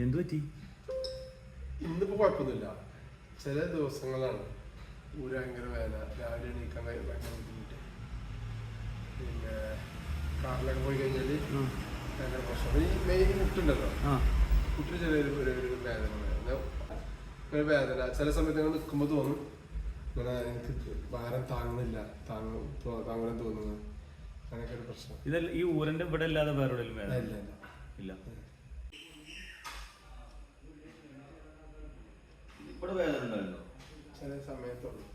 എന്ത് പറ്റി? ഇന്നിപ്പോ കുഴപ്പമൊന്നുമില്ല. ചില ദിവസങ്ങളാണ് ഊര് ഭയങ്കര വേദന, രാവിലെ എണീക്കാൻ ഭയങ്കര ബുദ്ധിമുട്ട്. പിന്നെ കാറിലൊക്കെ പോയി കഴിഞ്ഞാൽ ഭയങ്കര പ്രശ്നം. ഈ മെയിൻ മുട്ടുണ്ടല്ലോ, മുട്ടിന് ചെറിയൊരു വേദന ചില സമയത്ത് ഞങ്ങൾ നിൽക്കുമ്പോൾ തോന്നും ഇങ്ങനെ എനിക്ക് ഭാരം താങ്ങുന്നില്ല, താങ്ങാൻ തോന്നുന്നു. അങ്ങനെയൊക്കെ ഒരു പ്രശ്നം. ഇതല്ല ഈ ഊരന്റെ ഇവിടെ അല്ലാതെ വേറെ എവിടെയും ഇല്ല. ഇവിടെ വേദന ഉണ്ടല്ലോ ചില സമയത്തുള്ളൂ.